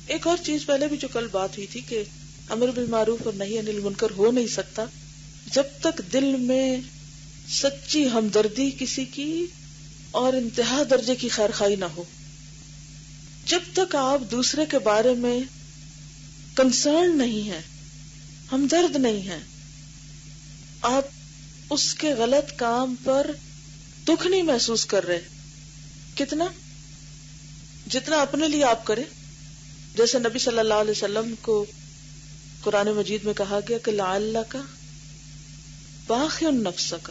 ایک اور چیز پہلے بھی جو کل بات ہوئی تھی کہ امر بالمعروف اور نہی عن المنکر ہو نہیں سکتا جب تک دل میں سچی ہمدردی کسی کی اور انتہا درجے کی خیرخواہی نہ ہو. جب تک آپ دوسرے کے بارے میں کنسرن نہیں ہے، ہمدرد نہیں ہے، آپ اس کے غلط کام پر دکھ نہیں محسوس کر رہے، کتنا جتنا اپنے لیے آپ کریں. جیسے نبی صلی اللہ علیہ وسلم کو قرآن مجید میں کہا گیا کہ لعلک باخع نفسک،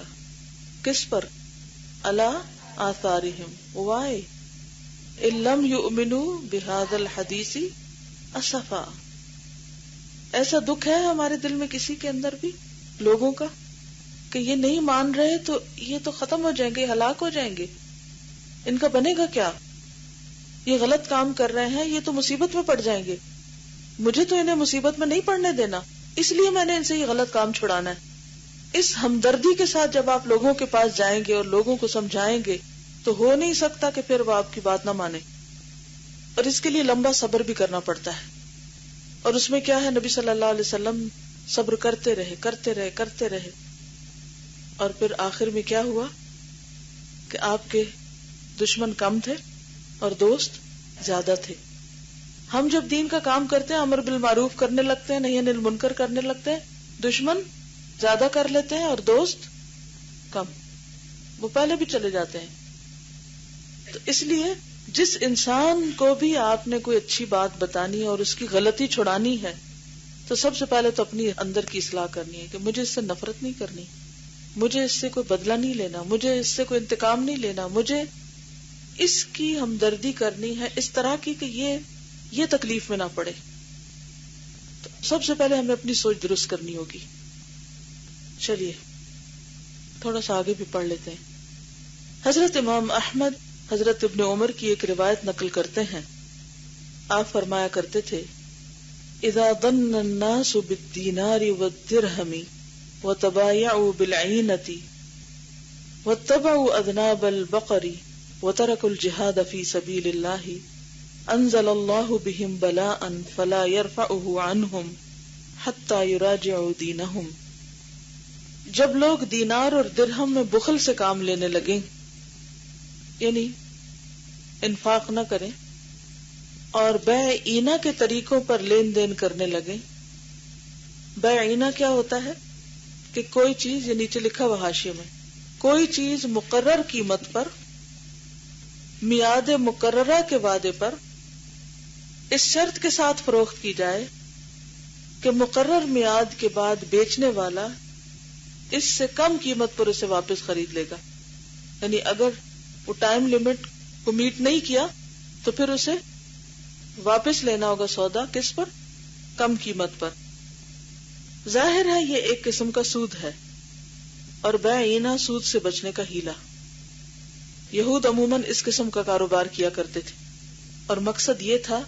کس پر؟ علی آثارہم، وائی ان لم یؤمنوا بہذا الحدیث اسفا. ایسا دکھ ہے ہمارے دل میں کسی کے اندر بھی لوگوں کا کہ یہ نہیں مان رہے تو یہ تو ختم ہو جائیں گے، ہلاک ہو جائیں گے، ان کا بنے گا کیا؟ یہ غلط کام کر رہے ہیں، یہ تو مصیبت میں پڑ جائیں گے، مجھے تو انہیں مصیبت میں نہیں پڑنے دینا، اس لیے میں نے ان سے یہ غلط کام چھڑانا ہے. اس ہمدردی کے ساتھ جب آپ لوگوں کے پاس جائیں گے اور لوگوں کو سمجھائیں گے تو ہو نہیں سکتا کہ پھر وہ آپ کی بات نہ مانے، اور اس کے لیے لمبا صبر بھی کرنا پڑتا ہے. اور اس میں کیا ہے، نبی صلی اللہ علیہ وسلم صبر کرتے رہے، اور پھر آخر میں کیا ہوا کہ آپ کے دشمن کم تھے اور دوست زیادہ تھے. ہم جب دین کا کام کرتے ہیں، امر بالمعروف کرنے لگتے ہیں، نہی عن المنکر کرنے لگتے ہیں، دشمن زیادہ کر لیتے ہیں اور دوست کم، وہ پہلے بھی چلے جاتے ہیں. تو اس لیے جس انسان کو بھی آپ نے کوئی اچھی بات بتانی اور اس کی غلطی چھڑانی ہے تو سب سے پہلے تو اپنی اندر کی اصلاح کرنی ہے کہ مجھے اس سے نفرت نہیں کرنی، مجھے اس سے کوئی بدلہ نہیں لینا، مجھے اس سے کوئی انتقام نہیں لینا، مجھے اس کی ہمدردی کرنی ہے اس طرح کی کہ یہ تکلیف میں نہ پڑے. تو سب سے پہلے ہمیں اپنی سوچ درست کرنی ہوگی. چلیے تھوڑا سا آگے بھی پڑھ لیتے ہیں. حضرت امام احمد حضرت ابن عمر کی ایک روایت نقل کرتے ہیں، آپ فرمایا کرتے تھے اذا ظن الناس بالدینار والدرہم وتبايعوا بالعینة واتبعوا اذناب البقر وتركوا الجهاد في سبيل الله انزل الله بهم بلاء فلا يرفعه عنهم حتى يراجعوا دينهم. جب لوگ دینار اور درہم میں بخل سے کام لینے لگیں، یعنی انفاق نہ کریں اور بیع عینہ کے طریقوں پر لین دین کرنے لگیں. بیع عینہ کیا ہوتا ہے کہ کوئی چیز، یہ نیچے لکھا ہوا حاشیے میں، کوئی چیز مقرر قیمت پر میعاد مقررہ کے وعدے پر اس شرط کے ساتھ فروخت کی جائے کہ مقرر میعاد کے بعد بیچنے والا اس سے کم قیمت پر اسے واپس خرید لے گا. یعنی اگر وہ ٹائم لمٹ کو میٹ نہیں کیا تو پھر اسے واپس لینا ہوگا سودا، کس پر؟ کم قیمت پر. ظاہر ہے یہ ایک قسم کا سود ہے اور بیع عینہ سود سے بچنے کا ہیلا. یہود عموماً اس قسم کا کاروبار کیا کرتے تھے اور مقصد یہ تھا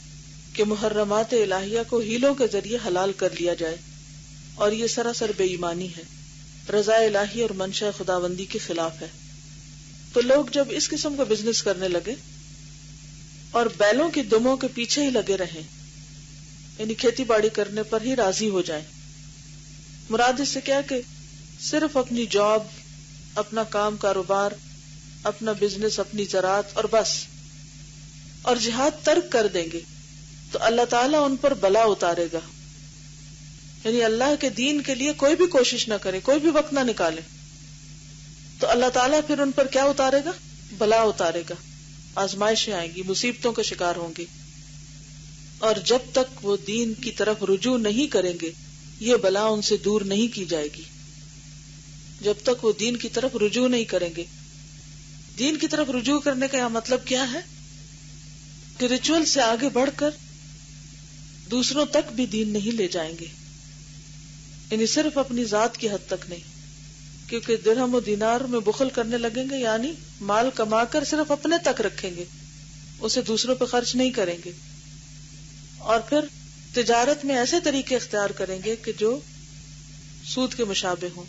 کہ محرمات الہیہ کو ہیلوں کے ذریعے حلال کر لیا جائے، اور یہ سراسر بے ایمانی ہے، رضا الہی اور منشا خداوندی کے خلاف ہے. تو لوگ جب اس قسم کا بزنس کرنے لگے اور بیلوں کی دموں کے پیچھے ہی لگے رہیں، یعنی کھیتی باڑی کرنے پر ہی راضی ہو جائیں، مراد اس سے کیا کہ صرف اپنی جاب، اپنا کام کاروبار، اپنا بزنس، اپنی زراعت اور بس، اور جہاد ترک کر دیں گے تو اللہ تعالیٰ ان پر بلا اتارے گا. یعنی اللہ کے دین کے لیے کوئی بھی کوشش نہ کرے، کوئی بھی وقت نہ نکالے تو اللہ تعالیٰ پھر ان پر کیا اتارے گا؟ بلا اتارے گا، آزمائشیں آئیں گی، مصیبتوں کا شکار ہوں گے. اور جب تک وہ دین کی طرف رجوع نہیں کریں گے یہ بلا ان سے دور نہیں کی جائے گی. جب تک وہ دین کی طرف رجوع نہیں کریں گے. دین کی طرف رجوع کرنے کا مطلب کیا ہے کہ ریچول سے آگے بڑھ کر دوسروں تک بھی دین نہیں لے جائیں گے، یعنی صرف اپنی ذات کی حد تک نہیں. کیونکہ درہم و دینار میں بخل کرنے لگیں گے، یعنی مال کما کر صرف اپنے تک رکھیں گے، اسے دوسروں پہ خرچ نہیں کریں گے. اور پھر تجارت میں ایسے طریقے اختیار کریں گے کہ جو سود کے مشابہ ہوں،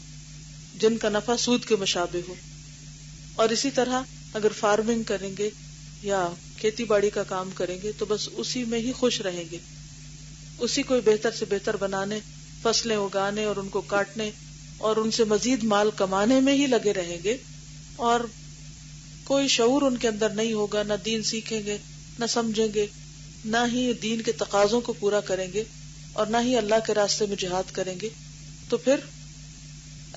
جن کا نفع سود کے مشابہ ہو. اور اسی طرح اگر فارمنگ کریں گے یا کھیتی باڑی کا کام کریں گے تو بس اسی میں ہی خوش رہیں گے، اسی کو بہتر سے بہتر بنانے، فصلیں اگانے اور ان کو کاٹنے اور ان سے مزید مال کمانے میں ہی لگے رہیں گے، اور کوئی شعور ان کے اندر نہیں ہوگا، نہ دین سیکھیں گے، نہ سمجھیں گے، نہ ہی دین کے تقاضوں کو پورا کریں گے، اور نہ ہی اللہ کے راستے میں جہاد کریں گے، تو پھر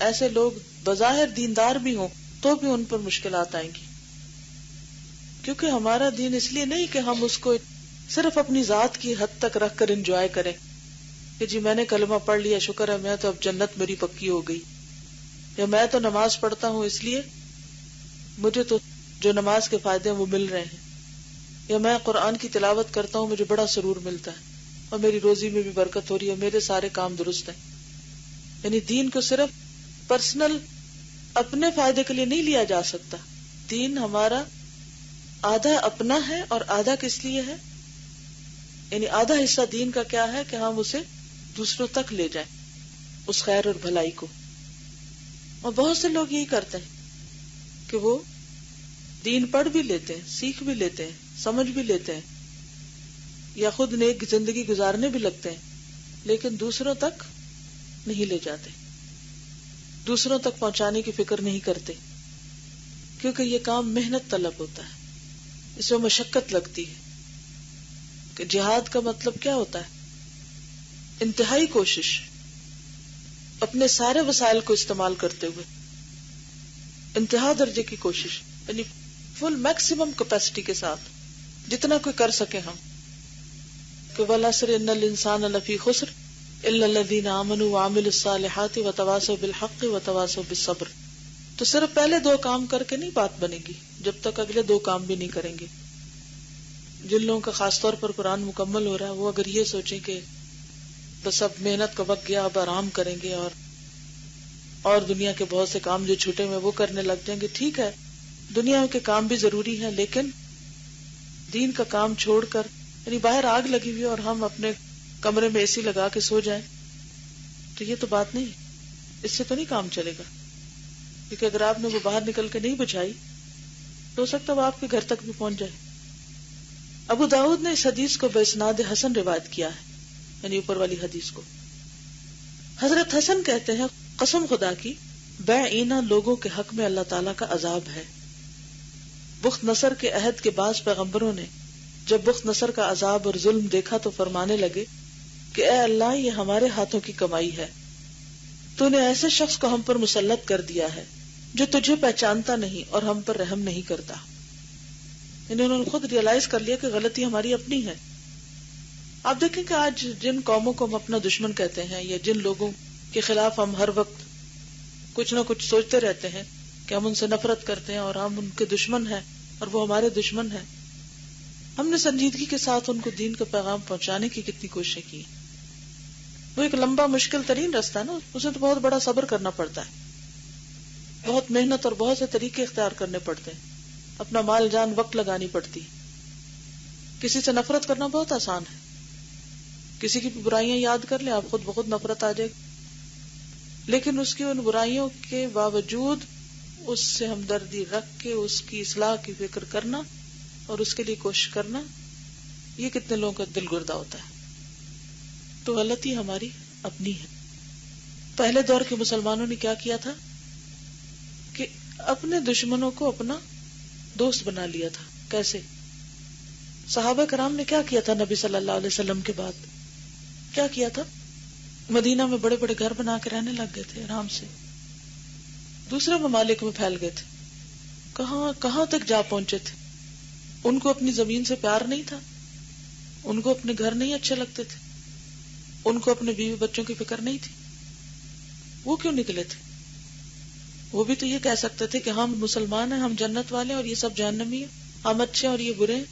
ایسے لوگ بظاہر دیندار بھی ہوں تو بھی ان پر مشکلات آئیں گی. کیونکہ ہمارا دین اس لیے نہیں کہ ہم اس کو صرف اپنی ذات کی حد تک رکھ کر انجوائے کریں کہ جی میں نے کلمہ پڑھ لیا، شکر ہے، میں تو اب جنت میری پکی ہو گئی، یا میں تو نماز پڑھتا ہوں اس لیے مجھے تو جو نماز کے فائدے ہیں وہ مل رہے ہیں، یا میں قرآن کی تلاوت کرتا ہوں مجھے بڑا سرور ملتا ہے اور میری روزی میں بھی برکت ہو رہی ہے، میرے سارے کام درست ہیں. یعنی دین کو صرف پرسنل اپنے فائدے کے لیے نہیں لیا جا سکتا. دین ہمارا آدھا اپنا ہے اور آدھا کس لیے ہے، یعنی آدھا حصہ دین کا کیا ہے کہ ہم اسے دوسروں تک لے جائیں، اس خیر اور بھلائی کو. اور بہت سے لوگ یہی کرتے ہیں کہ وہ دین پڑھ بھی لیتے ہیں، سیکھ بھی لیتے ہیں، سمجھ بھی لیتے ہیں، یا خود نیک زندگی گزارنے بھی لگتے ہیں، لیکن دوسروں تک نہیں لے جاتے، دوسروں تک پہنچانے کی فکر نہیں کرتے، کیونکہ یہ کام محنت طلب ہوتا ہے، اس میں مشقت لگتی ہے. کہ جہاد کا مطلب کیا ہوتا ہے؟ انتہائی کوشش، اپنے سارے وسائل کو استعمال کرتے ہوئے انتہا درجے کی کوشش، یعنی فل میکسیمم کیپیسٹی کے ساتھ جتنا کوئی کر سکے ہم. کہ والعصر ان الانسان لفی خسر الا الذین آمنوا وعملوا الصالحات وتواصوا بالحق وتواصوا بالصبر. تو صرف پہلے دو کام کر کے نہیں بات بنے گی جب تک اگلے دو کام بھی نہیں کریں گے. جن لوگوں کا خاص طور پر قرآن مکمل ہو رہا ہے وہ اگر یہ سوچیں کہ بس اب محنت کا وقت گیا، اب آرام کریں گے اور دنیا کے بہت سے کام جو چھوٹے میں وہ کرنے لگ جائیں گے، ٹھیک ہے، دنیا کے کام بھی ضروری ہیں، لیکن دین کا کام چھوڑ کر، یعنی باہر آگ لگی ہوئی اور ہم اپنے کمرے میں اے سی لگا کے سو جائیں تو یہ تو بات نہیں، اس سے تو نہیں کام چلے گا. کیونکہ اگر آپ نے وہ باہر نکل کے نہیں بجھائی تو ہو سکتا ہے وہ آپ کے گھر تک بھی پہنچ جائے. ابو داؤد نے اس حدیث کو باسناد حسن روایت کیا ہے، یعنی اوپر والی حدیث کو. حضرت حسن کہتے ہیں قسم خدا کی بے اینہ لوگوں کے حق میں اللہ تعالیٰ کا عذاب ہے. بخت نصر کے عہد کے بعض پیغمبروں نے جب بخت نصر کا عذاب اور ظلم دیکھا تو فرمانے لگے کہ اے اللہ یہ ہمارے ہاتھوں کی کمائی ہے، تو نے ایسے شخص کو ہم پر مسلط کر دیا ہے جو تجھے پہچانتا نہیں اور ہم پر رحم نہیں کرتا. انہوں نے خود ریئلائز کر لیا کہ غلطی ہماری اپنی ہے. آپ دیکھیں کہ آج جن قوموں کو ہم اپنا دشمن کہتے ہیں یا جن لوگوں کے خلاف ہم ہر وقت کچھ نہ کچھ سوچتے رہتے ہیں کہ ہم ان سے نفرت کرتے ہیں اور ہم ان کے دشمن ہیں اور وہ ہمارے دشمن ہیں، ہم نے سنجیدگی کے ساتھ ان کو دین کا پیغام پہنچانے کی کتنی کوششیں کی. وہ ایک لمبا مشکل ترین راستہ ہے نا، اسے تو بہت بڑا صبر کرنا پڑتا ہے، بہت محنت اور بہت سے طریقے اختیار کرنے پڑتے ہیں، اپنا مال جان وقت لگانی پڑتی. کسی سے نفرت کرنا بہت آسان ہے، کسی کی برائیاں یاد کر لیں آپ خود بخود نفرت آ جائے گی، لیکن اس کی ان برائیوں کے باوجود اس سے ہمدردی رکھ کے اس کی اصلاح کی فکر کرنا اور اس کے لیے کوشش کرنا، یہ کتنے لوگوں کا دل گردہ ہوتا ہے. تو غلطی ہماری اپنی ہے. پہلے دور کے مسلمانوں نے کیا کیا تھا کہ اپنے دشمنوں کو اپنا دوست بنا لیا تھا. کیسے؟ صحابہ کرام نے کیا کیا تھا نبی صلی اللہ علیہ وسلم کے بعد؟ کیا کیا تھا؟ مدینہ میں بڑے بڑے گھر بنا کے رہنے لگ گئے تھے آرام سے، دوسرے ممالک میں پھیل گئے تھے، کہاں کہاں تک جا پہنچے تھے. ان کو اپنی زمین سے پیار نہیں تھا، ان کو اپنے گھر نہیں اچھے لگتے تھے، ان کو اپنے بیوی بچوں کی فکر نہیں تھی. وہ کیوں نکلے تھے؟ وہ بھی تو یہ کہہ سکتے تھے کہ ہم مسلمان ہیں، ہم جنت والے اور یہ سب جہنمی ہیں، ہم اچھے اور یہ برے ہیں.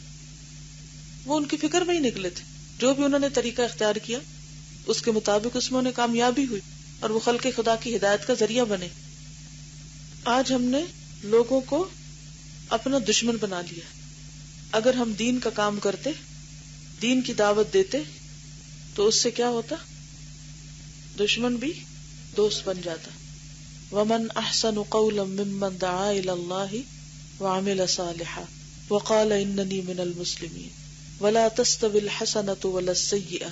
وہ ان کی فکر میں ہی نکلے تھے. جو بھی انہوں نے طریقہ اختیار کیا اس کے مطابق اس میں انہیں کامیابی ہوئی اور وہ خلق خدا کی ہدایت کا ذریعہ بنے. آج ہم نے لوگوں کو اپنا دشمن بنا لیا. اگر ہم دین کا کام کرتے، دین کی دعوت دیتے تو اس سے کیا ہوتا؟ دشمن بھی دوست بن جاتا. وَمَنْ أَحْسَنُ قَوْلًا مِّمَّنْ دَعَا إِلَى اللَّهِ وَعَمِلَ صَالِحًا. وقال اننی من المسلمین ولا تستوی الحسنة ولا السیئة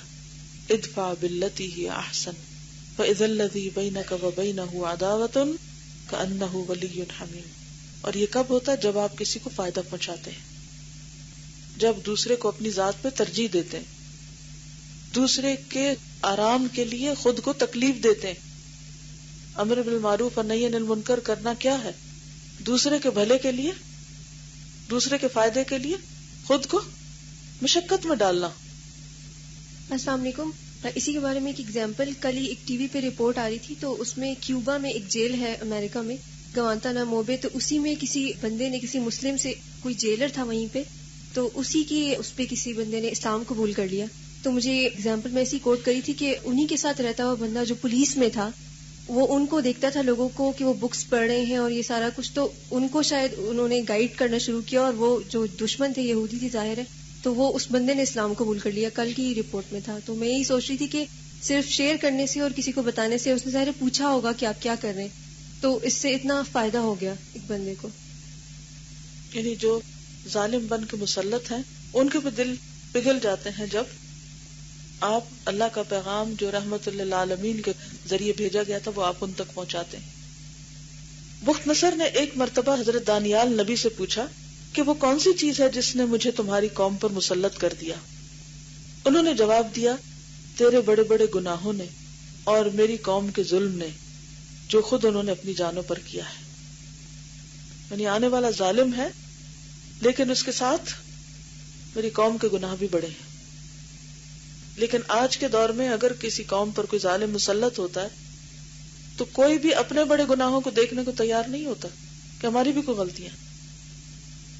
ادفع باللتی ہی احسن فاذا الذی بینک وبینہ عداوۃ کأنہ ولی حمیم. اور یہ کب ہوتا ہے؟ جب آپ کسی کو فائدہ پہنچاتے ہیں، جب دوسرے کو اپنی ذات پہ ترجیح دیتے ہیں، دوسرے کے آرام کے لیے خود کو تکلیف دیتے ہیں. امر بالمعروف اور نہی عن المنکر کرنا کیا ہے؟ دوسرے کے بھلے کے لیے، دوسرے کے فائدے کے لیے خود کو مشقت میں ڈالنا. السلام علیکم. اسی کے بارے میں ایک ایگزامپل، کل ہی ایک ٹی وی پہ رپورٹ آ رہی تھی، تو اس میں کیوبا میں ایک جیل ہے امریکہ میں، گوانتانامو، تو اسی میں کسی بندے نے کسی مسلم سے، کوئی جیلر تھا وہیں پہ، تو اسی کی اس پہ کسی بندے نے اسلام قبول کر لیا. تو مجھے ایگزامپل میں ایسی کوٹ کری تھی کہ انہی کے ساتھ رہتا ہوا بندہ جو پولیس میں تھا، وہ ان کو دیکھتا تھا لوگوں کو کہ وہ بکس پڑھ رہے ہیں اور یہ سارا کچھ، تو ان کو شاید انہوں نے گائیڈ کرنا شروع کیا، اور وہ جو دشمن تھے یہودی تھی ظاہر ہے، تو وہ اس بندے نے اسلام قبول کر لیا. کل کی رپورٹ میں تھا. تو میں یہی سوچ رہی تھی کہ صرف شیئر کرنے سے اور کسی کو بتانے سے، اس نے ظاہر پوچھا ہوگا کہ آپ کیا کر رہے ہیں، تو اس سے اتنا فائدہ ہو گیا ایک بندے کو. یعنی جو ظالم بن کے مسلط ہیں ان کے بھی دل پگھل جاتے ہیں جب آپ اللہ کا پیغام جو رحمت للعالمین کے ذریعے بھیجا گیا تھا وہ آپ ان تک پہنچاتے ہیں. بخت نصر نے ایک مرتبہ حضرت دانیال نبی سے پوچھا کہ وہ کون سی چیز ہے جس نے مجھے تمہاری قوم پر مسلط کر دیا. انہوں نے جواب دیا، تیرے بڑے بڑے گناہوں نے اور میری قوم کے ظلم نے جو خود انہوں نے اپنی جانوں پر کیا ہے. یعنی آنے والا ظالم ہے لیکن اس کے ساتھ میری قوم کے گناہ بھی بڑے ہیں. لیکن آج کے دور میں اگر کسی قوم پر کوئی ظالم مسلط ہوتا ہے تو کوئی بھی اپنے بڑے گناہوں کو دیکھنے کو تیار نہیں ہوتا کہ ہماری بھی کوئی غلطیاں.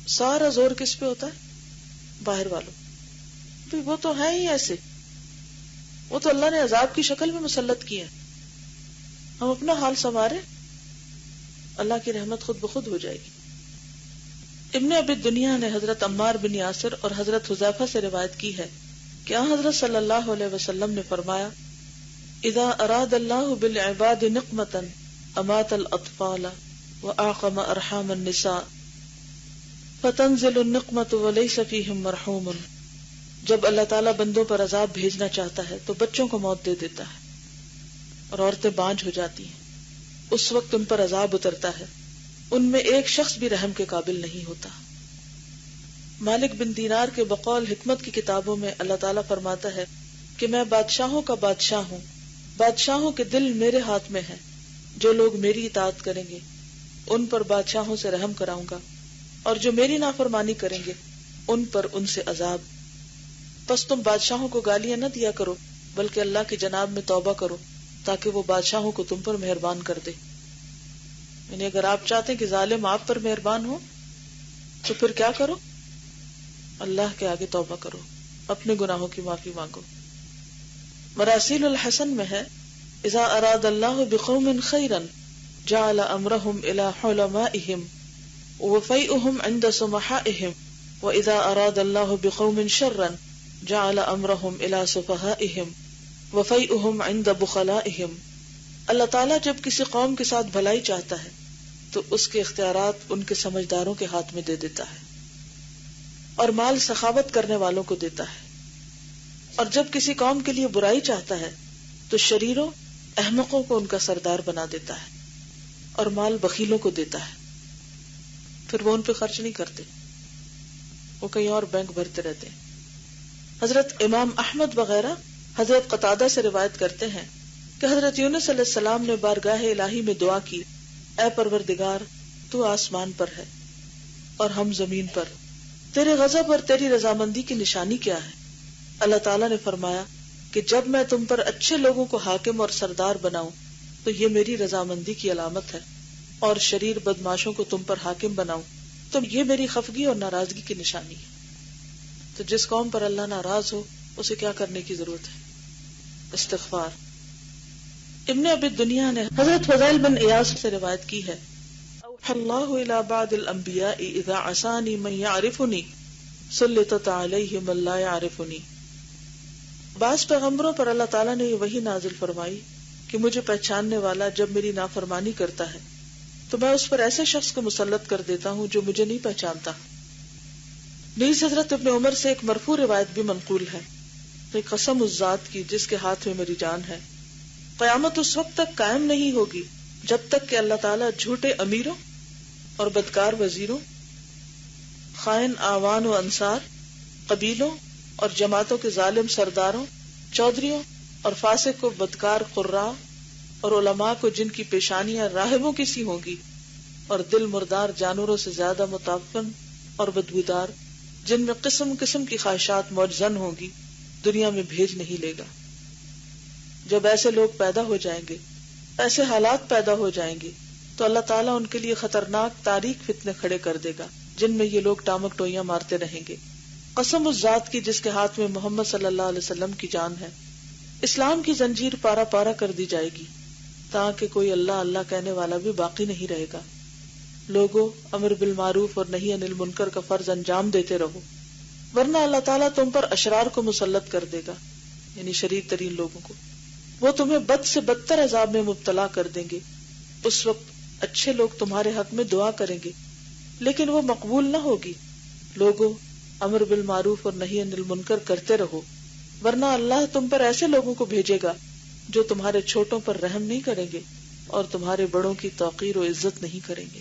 سارا زور کس پہ ہوتا ہے؟ باہر والوں. وہ تو ہیں ہی ایسے، وہ تو اللہ نے عذاب کی شکل میں مسلط کیے ہیں. ہم اپنا حال سنوارے، اللہ کی رحمت خود بخود ہو جائے گی. ابن ابی دنیا نے حضرت عمار بن یاسر اور حضرت حذیفہ سے روایت کی ہے کہ حضرت صلی اللہ علیہ وسلم نے فرمایا، اذا اراد اللہ بالعباد نقمتا امات الاطفال واعقم ارحام النساء فتنزل النقمۃ وليس فيهم مرحوم. جب اللہ تعالیٰ بندوں پر عذاب بھیجنا چاہتا ہے تو بچوں کو موت دے دیتا ہے اور عورتیں بانجھ ہو جاتی ہیں. اس وقت ان پر عذاب اترتا ہے، ان میں ایک شخص بھی رحم کے قابل نہیں ہوتا. مالک بن دینار کے بقول حکمت کی کتابوں میں اللہ تعالیٰ فرماتا ہے کہ میں بادشاہوں کا بادشاہ ہوں، بادشاہوں کے دل میرے ہاتھ میں ہیں. جو لوگ میری اطاعت کریں گے ان پر بادشاہوں سے رحم کراؤں گا، اور جو میری نافرمانی کریں گے ان پر ان سے عذاب. پس تم بادشاہوں کو گالیاں نہ دیا کرو بلکہ اللہ کی جناب میں توبہ کرو تاکہ وہ بادشاہوں کو تم پر مہربان کر دے. یعنی اگر آپ چاہتے ہیں کہ ظالم آپ پر مہربان ہو تو پھر کیا کرو؟ اللہ کے آگے توبہ کرو، اپنے گناہوں کی معافی مانگو. مراسیل الحسن میں ہے، اذا اراد اللہ بقوم خیرا جعل امرهم الى حلمائهم وفیئهم عند سمحائهم واذا اراد اللہ بقوم شرا جعل امرهم الى سفهائهم وفیئهم عند بخلائهم. اللہ تعالیٰ جب کسی قوم کے ساتھ بھلائی چاہتا ہے تو اس کے اختیارات ان کے سمجھداروں کے ہاتھ میں دے دیتا ہے اور مال سخاوت کرنے والوں کو دیتا ہے. اور جب کسی قوم کے لیے برائی چاہتا ہے تو شریروں احمقوں کو ان کا سردار بنا دیتا ہے اور مال بخیلوں کو دیتا ہے. پھر وہ ان پہ خرچ نہیں کرتے، وہ کہیں اور بینک بھرتے رہتے ہیں. حضرت امام احمد وغیرہ حضرت قتادہ سے روایت کرتے ہیں کہ حضرت یونس علیہ السلام نے بارگاہ الہی میں دعا کی، اے پروردگار تو آسمان پر ہے اور ہم زمین پر، تیرے غضب اور تیری رضامندی کی نشانی کیا ہے؟ اللہ تعالیٰ نے فرمایا کہ جب میں تم پر اچھے لوگوں کو حاکم اور سردار بناؤں تو یہ میری رضامندی کی علامت ہے، اور شریر بدماشوں کو تم پر حاکم بناؤں تو یہ میری خفگی اور ناراضگی کی نشانی ہے. تو جس قوم پر اللہ ناراض ہو اسے کیا کرنے کی ضرورت ہے؟ استغفار. ابن ابی دنیا نے حضرت فضیل بن ایاز سے روایت کی ہے، اوحى اللہ الى بعض الانبیاء اذا عصانی من یعرفنی سلطت علیہ من لا یعرفنی. بعض پیغمبروں پر اللہ تعالیٰ نے یہ وحی نازل فرمائی کہ مجھے پہچاننے والا جب میری نافرمانی کرتا ہے تو میں اس پر ایسے شخص کو مسلط کر دیتا ہوں جو مجھے نہیں پہچانتا. نیز حضرت ابن عمر سے ایک مرفوع روایت بھی منقول ہے کہ قسم اس ذات کی جس کے ہاتھ میں میری جان ہے، قیامت اس وقت تک قائم نہیں ہوگی جب تک کہ اللہ تعالیٰ جھوٹے امیروں اور بدکار وزیروں، خائن آوان و انصار، قبیلوں اور جماعتوں کے ظالم سرداروں، چودھریوں اور فاسق و بدکار قراء اور علماء کو جن کی پیشانیاں راہبوں کی سی ہوں گی اور دل مردار جانوروں سے زیادہ متعفن اور بدبودار، جن میں قسم قسم کی خواہشات موجزن ہوں گی، دنیا میں بھیج نہیں لے گا۔ جب ایسے لوگ پیدا ہو جائیں گے، ایسے حالات پیدا ہو جائیں گے، تو اللہ تعالیٰ ان کے لیے خطرناک تاریک فتنے کھڑے کر دے گا جن میں یہ لوگ ٹامک ٹوئیاں مارتے رہیں گے۔ قسم اس ذات کی جس کے ہاتھ میں محمد صلی اللہ علیہ وسلم کی جان ہے، اسلام کی زنجیر پارا پارا کر دی جائے گی تاکہ کوئی اللہ اللہ کہنے والا بھی باقی نہیں رہے گا۔ لوگوں، امر بالمعروف اور نہی عن المنکر کا فرض انجام دیتے رہو، ورنہ اللہ تعالیٰ تم پر اشرار کو مسلط کر دے گا، یعنی شریر ترین لوگوں کو، وہ تمہیں بد سے بدتر عذاب میں مبتلا کر دیں گے۔ اس وقت اچھے لوگ تمہارے حق میں دعا کریں گے لیکن وہ مقبول نہ ہوگی۔ لوگوں، امر بالمعروف اور نہی عن المنکر کرتے رہو، ورنہ اللہ تم پر ایسے لوگوں کو بھیجے گا جو تمہارے چھوٹوں پر رحم نہیں کریں گے اور تمہارے بڑوں کی توقیر و عزت نہیں کریں گے۔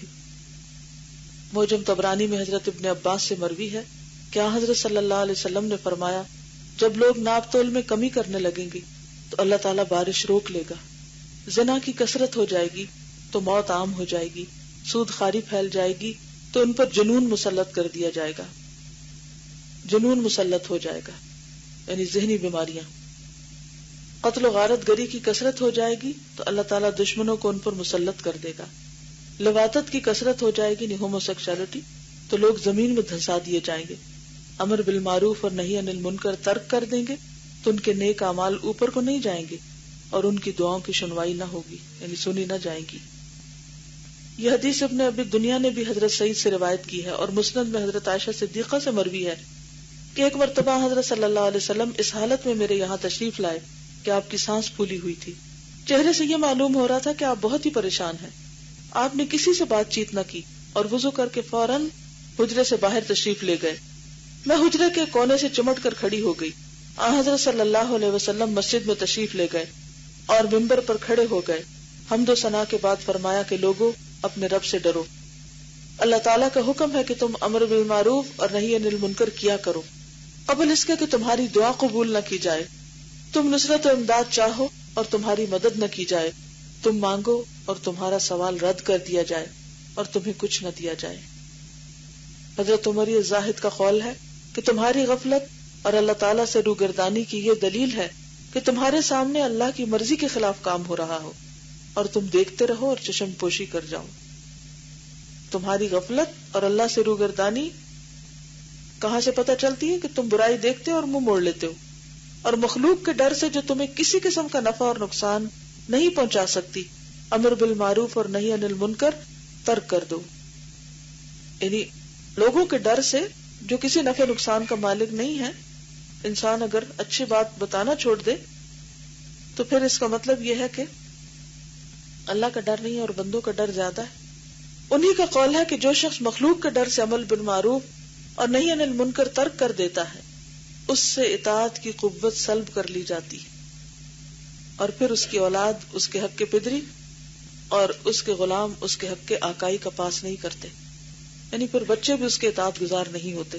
معجم طبرانی میں حضرت ابن عباس سے مروی ہے کہ حضرت صلی اللہ علیہ وسلم نے فرمایا، جب لوگ ناپ تول میں کمی کرنے لگیں گے تو اللہ تعالیٰ بارش روک لے گا، زنا کی کثرت ہو جائے گی تو موت عام ہو جائے گی، سود خواری پھیل جائے گی تو ان پر جنون مسلط کر دیا جائے گا، جنون مسلط ہو جائے گا یعنی ذہنی بیماریاں، قتل و غارت گری کی کثرت ہو جائے گی تو اللہ تعالیٰ دشمنوں کو ان پر مسلط کر دے گا، لواطت کی کثرت ہو جائے گی، ہومو سیکشوالٹی، تو لوگ زمین میں دھنسا دیے جائیں گے، امر بالمعروف اور نہی عن المنکر ترک کر دیں گے تو ان کے نیک اعمال اوپر کو نہیں جائیں گے اور ان کی دعاؤں کی سنوائی نہ ہوگی، یعنی سنی نہ جائیں گی۔ یہ حدیث ابن ابی دنیا نے بھی حضرت سعید سے روایت کی ہے اور مسند میں حضرت عائشہ صدیقہ سے مروی ہے کہ ایک مرتبہ حضرت صلی اللہ علیہ وسلم اس حالت میں میرے یہاں تشریف لائے کہ آپ کی سانس پھولی ہوئی تھی، چہرے سے یہ معلوم ہو رہا تھا کہ آپ بہت ہی پریشان ہیں۔ آپ نے کسی سے بات چیت نہ کی اور وضو کر کے فوراً حجرے سے باہر تشریف لے گئے۔ میں حجرے کے کونے سے چمٹ کر کھڑی ہو گئی۔ حضرت صلی اللہ علیہ وسلم مسجد میں تشریف لے گئے اور منبر پر کھڑے ہو گئے، حمد و ثنا کے بعد فرمایا کہ لوگوں، اپنے رب سے ڈرو، اللہ تعالیٰ کا حکم ہے کہ تم امر بالمعروف اور نہی عن المنکر کیا کرو قبل اس کے کہ تمہاری دعا قبول نہ کی جائے، تم نصرت و امداد چاہو اور تمہاری مدد نہ کی جائے، تم مانگو اور تمہارا سوال رد کر دیا جائے اور تمہیں کچھ نہ دیا جائے۔ حضرت عمر زاہد کا قول ہے کہ تمہاری غفلت اور اللہ تعالیٰ سے روگردانی کی یہ دلیل ہے کہ تمہارے سامنے اللہ کی مرضی کے خلاف کام ہو رہا ہو اور تم دیکھتے رہو اور چشم پوشی کر جاؤ۔ تمہاری غفلت اور اللہ سے روگردانی کہاں سے پتہ چلتی ہے کہ تم برائی دیکھتے اور منہ موڑ لیتے ہو، اور مخلوق کے ڈر سے جو تمہیں کسی قسم کا نفع اور نقصان نہیں پہنچا سکتی، امر بالمعروف اور نہی عن المنکر ترک کر دو۔ یعنی لوگوں کے ڈر سے جو کسی نفع نقصان کا مالک نہیں ہے، انسان اگر اچھی بات بتانا چھوڑ دے تو پھر اس کا مطلب یہ ہے کہ اللہ کا ڈر نہیں اور بندوں کا ڈر زیادہ ہے۔ انہی کا قول ہے کہ جو شخص مخلوق کے ڈر سے عمل بالمعروف اور نہی عن المنکر ترک کر دیتا ہے، اس سے اطاعت کی قوت سلب کر لی جاتی ہے اور پھر اس کی اولاد اس کے حق کے پدری اور اس کے غلام اس کے حق کے آقائی کا پاس نہیں کرتے، یعنی پھر بچے بھی اس کے اطاعت گزار نہیں ہوتے،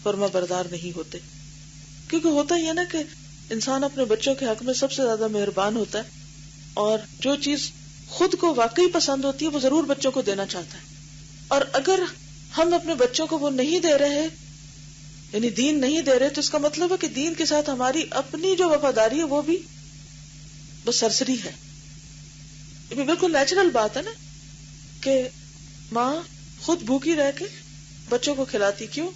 فرما بردار نہیں ہوتے، کیونکہ ہوتا ہی ہے نا کہ انسان اپنے بچوں کے حق میں سب سے زیادہ مہربان ہوتا ہے اور جو چیز خود کو واقعی پسند ہوتی ہے وہ ضرور بچوں کو دینا چاہتا ہے، اور اگر ہم اپنے بچوں کو وہ نہیں دے رہے، یعنی دین نہیں دے رہے، تو اس کا مطلب ہے کہ دین کے ساتھ ہماری اپنی جو وفاداری ہے وہ بھی بس سرسری ہے۔ یہ بالکل نیچرل بات ہے نا کہ ماں خود بھوکی رہ کے بچوں کو کھلاتی، کیوں؟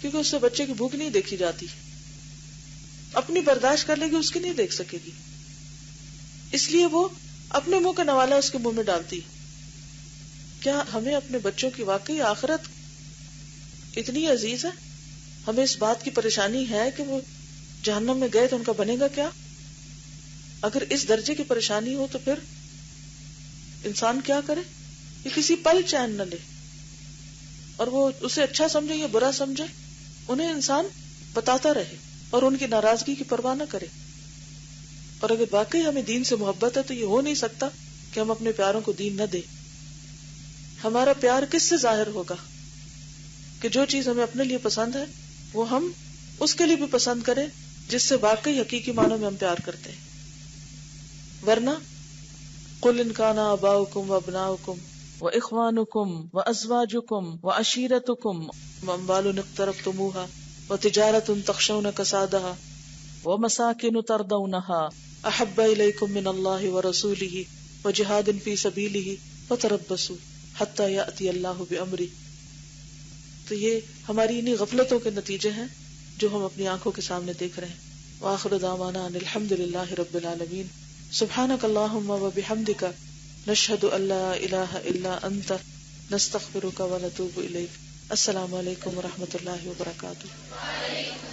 کیونکہ اس سے بچے کی بھوک نہیں دیکھی جاتی، اپنی برداشت کر لے گی، اس کی نہیں دیکھ سکے گی، اس لیے وہ اپنے منہ کا نوالا اس کے منہ میں ڈالتی۔ کیا ہمیں اپنے بچوں کی واقعی آخرت اتنی عزیز ہے؟ ہمیں اس بات کی پریشانی ہے کہ وہ جہنم میں گئے تو ان کا بنے گا کیا؟ اگر اس درجے کی پریشانی ہو تو پھر انسان کیا کرے؟ یہ کسی پل چین نہ لے، اور وہ اسے اچھا سمجھے یا برا سمجھے انہیں انسان بتاتا رہے اور ان کی ناراضگی کی پرواہ نہ کرے. اور اگر واقعی ہمیں دین سے محبت ہے تو یہ ہو نہیں سکتا کہ ہم اپنے پیاروں کو دین نہ دیں. ہمارا پیار کس سے ظاہر ہوگا؟ کہ جو چیز ہمیں اپنے لیے پسند ہے وہ ہم اس کے لیے بھی پسند کریں جس سے واقعی حقیقی معنوں میں ہم پیار کرتے ہیں. ورنہ قل ان کان آباؤکم وابناؤکم واخوانکم وازواجکم وعشیرتکم واموال اقترفتموها وتجارۃ تخشون کسادها ومساکن ترضونها احب الیکم من اللہ ورسولہ وجہاد فی سبیلہ فتربصوا حتی یأتی اللہ بامرہ. تو یہ ہماری انہی غفلتوں کے نتیجے ہیں جو ہم اپنی آنکھوں کے سامنے دیکھ رہے ہیں. وآخر دعوانا ان الحمد للہ رب العالمین. سبحانک اللہم وبحمدک نشہد ان لا الہ الا انت نستغفرک ونتوب الیک. السلام علیکم ورحمۃ اللہ وبرکاتہ.